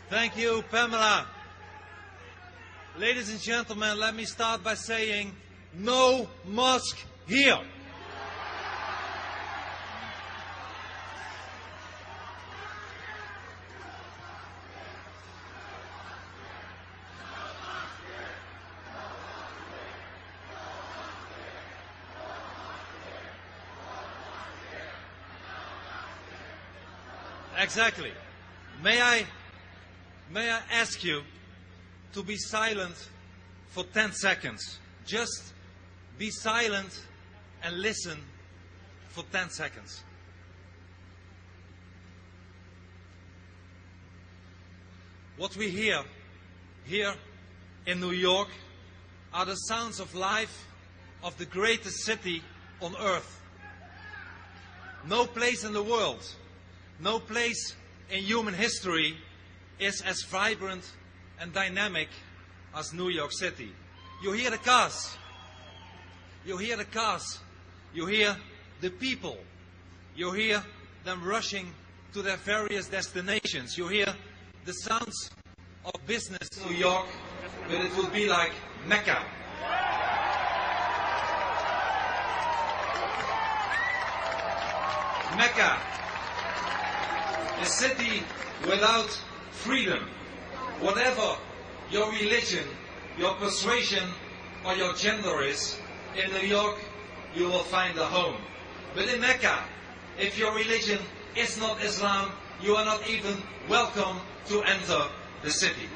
Thank you, Pamela. Ladies and gentlemen, let me start by saying no mosque here. Exactly. May I ask you to be silent for 10 seconds? Just be silent and listen for 10 seconds. What we hear here in New York are the sounds of life of the greatest city on earth. No place in the world, no place in human history is as vibrant and dynamic as New York City. You hear the cars. You hear the cars. You hear the people. You hear them rushing to their various destinations. You hear the sounds of business in New York, but it would be like Mecca. Mecca. A city without freedom. Whatever your religion, your persuasion, or your gender is, in New York you will find a home. But in Mecca, if your religion is not Islam, you are not even welcome to enter the city.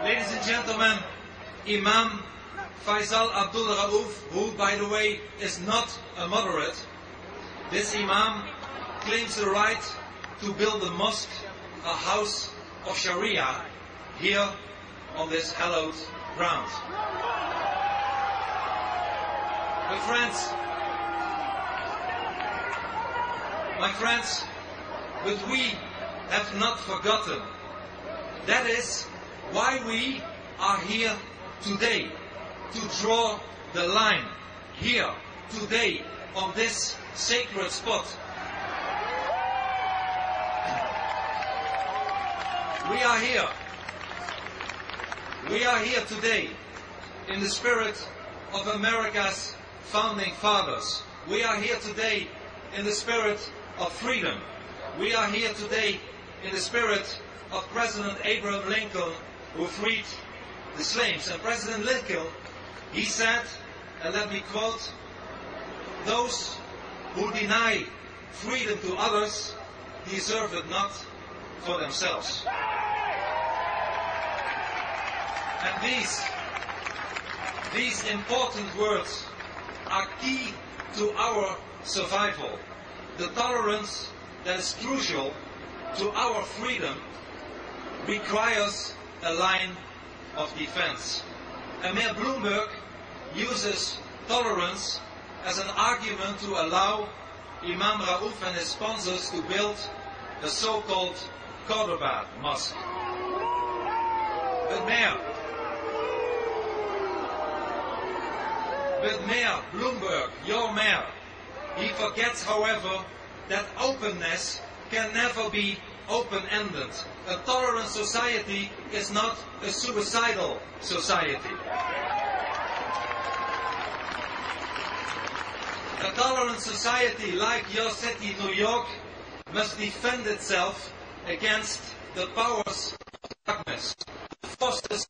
Ladies and gentlemen, Imam Faisal Abdul Rauf, who by the way is not a moderate, this Imam claims the right to build a mosque, a house of Sharia, here on this hallowed ground. My friends, but we have not forgotten. That is why we are here today, to draw the line here today on this sacred spot. We are here. We are here today in the spirit of America's founding fathers. We are here today in the spirit of freedom. We are here today in the spirit of President Abraham Lincoln, who freed the slaves. And President Lincoln, he said, and let me quote, "Those who deny freedom to others deserve it not for themselves." And these important words are key to our survival. The tolerance that is crucial to our freedom requires a line of defense. And Mayor Bloomberg uses tolerance as an argument to allow Imam Rauf and his sponsors to build a so-called Cordoba mosque. But Mayor Bloomberg, your mayor, he forgets, however, that openness can never be open-ended. A tolerant society is not a suicidal society. A tolerant society like your city, New York, must defend itself against the powers of darkness, the forces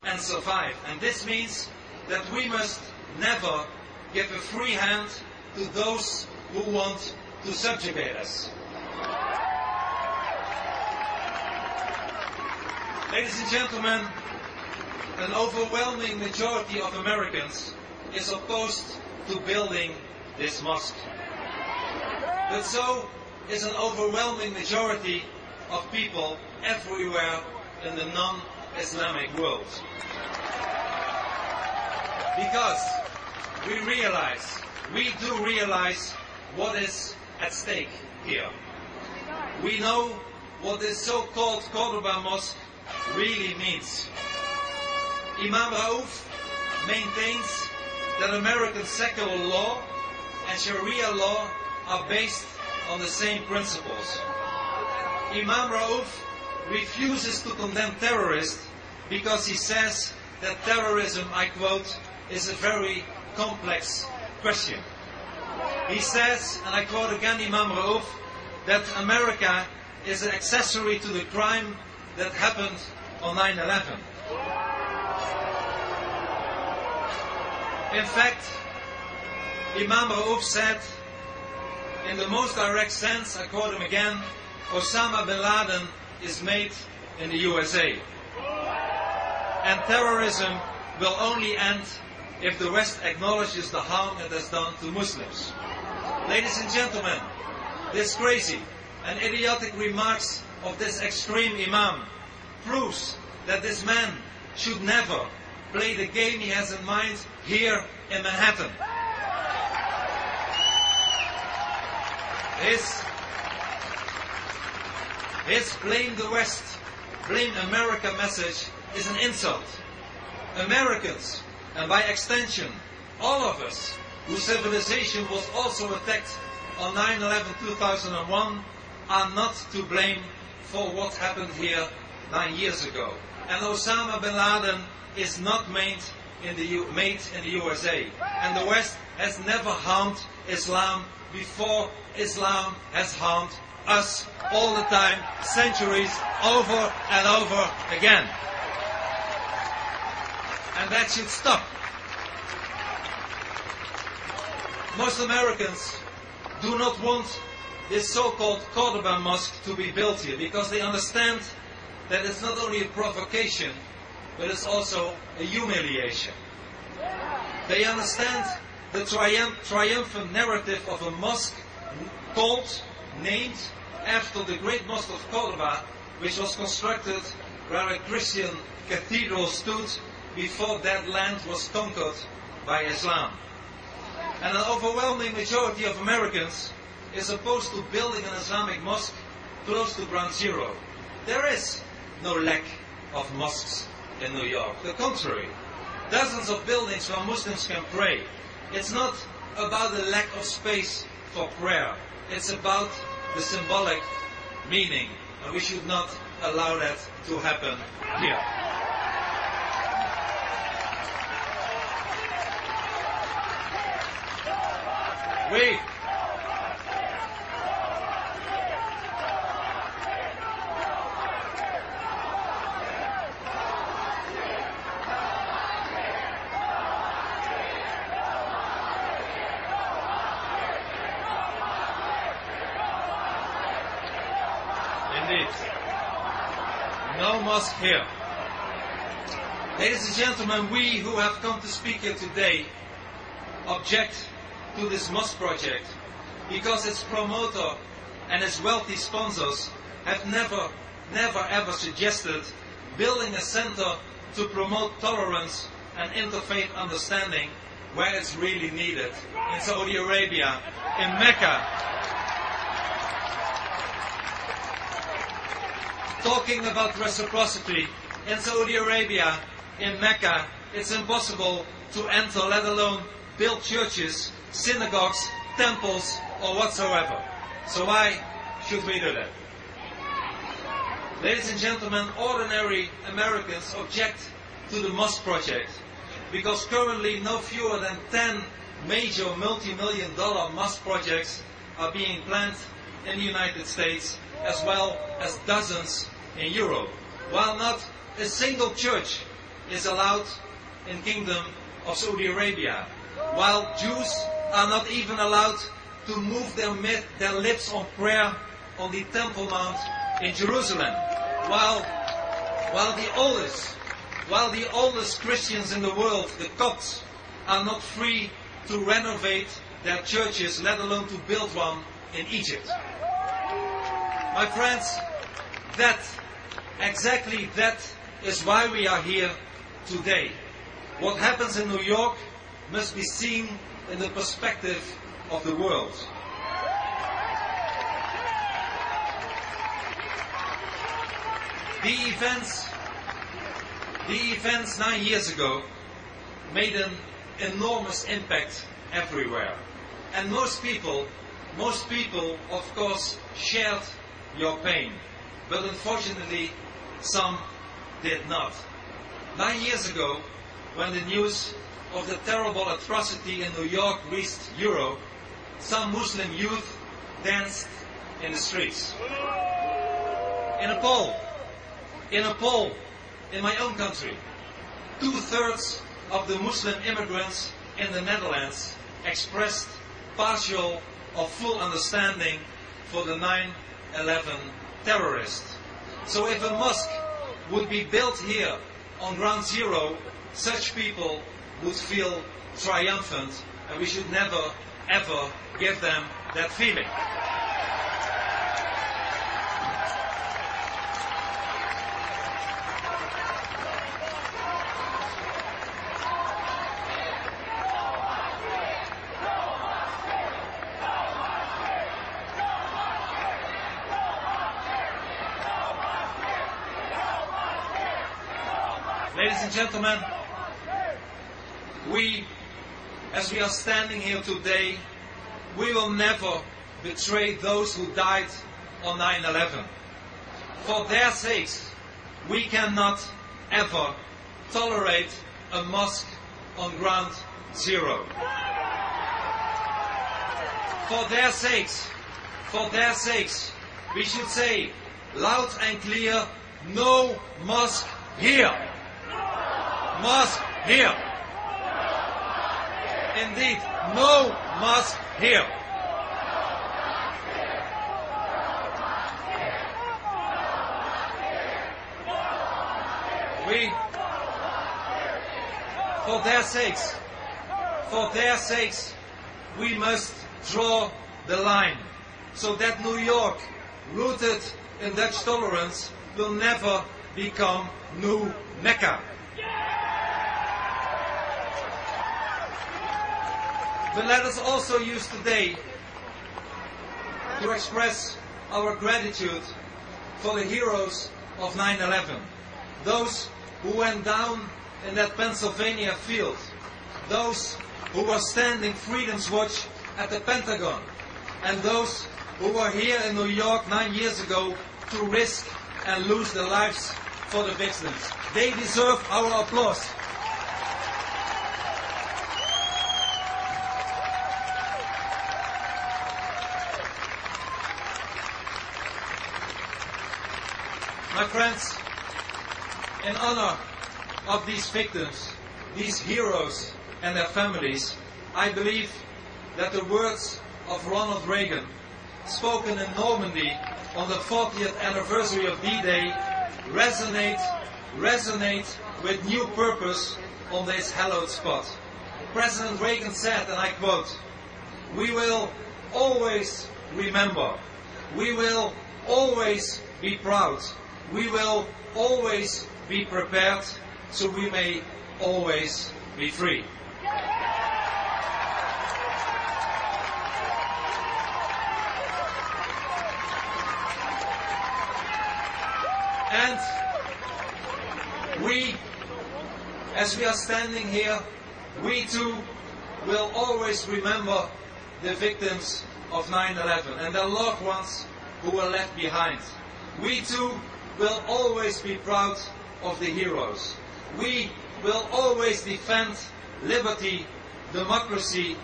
and survive. And this means that we must never give a free hand to those who want to subjugate us. Ladies and gentlemen, an overwhelming majority of Americans is opposed to building this mosque. But so is an overwhelming majority of people everywhere in the non-Islamic world. Because we do realize what is at stake here. We know what this so-called Cordoba mosque really means. Imam Rauf maintains that American secular law and Sharia law are based on the same principles. Imam Raouf refuses to condemn terrorists because he says that terrorism, I quote, is a very complex question. He says, and I quote again Imam Raouf, that America is an accessory to the crime that happened on 9/11. In fact, Imam Raouf said, in the most direct sense, I quote him again, Osama bin Laden is made in the USA. And terrorism will only end if the West acknowledges the harm it has done to Muslims. Ladies and gentlemen, this crazy and idiotic remarks of this extreme imam proves that this man should never play the game he has in mind here in Manhattan. His blame the West, blame America message is an insult. Americans, and by extension, all of us, whose civilization was also attacked on 9/11/2001, are not to blame for what happened here 9 years ago. And Osama bin Laden is not made in the USA. And the West has never harmed Islam before Islam has harmed us all the time, centuries, over and over again. And that should stop. Most Americans do not want this so-called Cordoba Mosque to be built here because they understand that it's not only a provocation, but it's also a humiliation. They understand the triumphant narrative of a mosque named after the great mosque of Cordoba, which was constructed where a Christian cathedral stood before that land was conquered by Islam. And an overwhelming majority of Americans is opposed to building an Islamic mosque close to Ground Zero. There is no lack of mosques in New York. The contrary, dozens of buildings where Muslims can pray. It's not about the lack of space for prayer. It's about the symbolic meaning, and we should not allow that to happen here. Indeed. No mosque here. Ladies and gentlemen, we who have come to speak here today object to this mosque project because its promoter and its wealthy sponsors have never ever suggested building a center to promote tolerance and interfaith understanding where it's really needed, in Saudi Arabia, in Mecca. Talking about reciprocity, in Saudi Arabia, in Mecca, it's impossible to enter, let alone build churches, synagogues, temples, or whatsoever. So why should we do that? Ladies and gentlemen, ordinary Americans object to the mosque project because currently no fewer than 10 major multi-million-dollar mosque projects are being planned in the United States, as well as dozens in Europe, while not a single church is allowed in Kingdom of Saudi Arabia, while Jews are not even allowed to move their lips on prayer on the Temple Mount in Jerusalem, while the oldest Christians in the world, the Copts, are not free to renovate their churches, let alone to build one in Egypt. My friends, exactly that is why we are here today. What happens in New York must be seen in the perspective of the world. The events 9 years ago made an enormous impact everywhere. And most people, of course, shared your pain. But unfortunately, some did not. 9 years ago, when the news of the terrible atrocity in New York reached Europe, some Muslim youth danced in the streets. In a poll in my own country, 2/3 of the Muslim immigrants in the Netherlands expressed partial or full understanding for the 9/11 terrorists. So if a mosque would be built here on ground zero, such people would feel triumphant, and we should never, ever give them that feeling. Ladies and gentlemen, as we are standing here today, we will never betray those who died on 9/11. For their sakes, we cannot ever tolerate a mosque on ground zero. For their sakes, we should say loud and clear, no mosque here. Mosque here. Indeed, no mosque here. For their sakes, we must draw the line so that New York, rooted in Dutch tolerance, will never become new Mecca. But let us also use today to express our gratitude for the heroes of 9/11. Those who went down in that Pennsylvania field. Those who were standing Freedom's Watch at the Pentagon. And those who were here in New York 9 years ago to risk and lose their lives for the victims. They deserve our applause. My friends, in honor of these victims, these heroes and their families, I believe that the words of Ronald Reagan, spoken in Normandy on the 40th anniversary of D-Day, resonate with new purpose on this hallowed spot. President Reagan said, and I quote, "We will always remember. We will always be proud. We will always be prepared, so we may always be free." And we, as we are standing here, we too will always remember the victims of 9/11 and their loved ones who were left behind. We too will always be proud of the heroes. We will always defend liberty, democracy,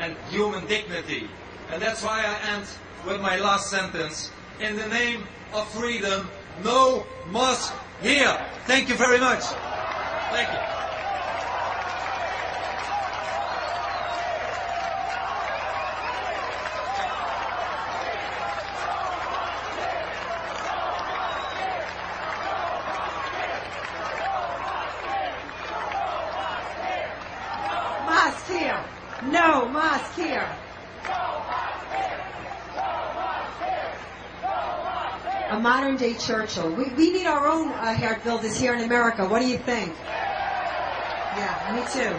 and human dignity. And that's why I end with my last sentence. In the name of freedom, no mosque here. Thank you very much. Thank you. Mosque here. No mosque here. A modern day Churchill. We need our own Geert Wilders here in America. What do you think? Yeah, me too.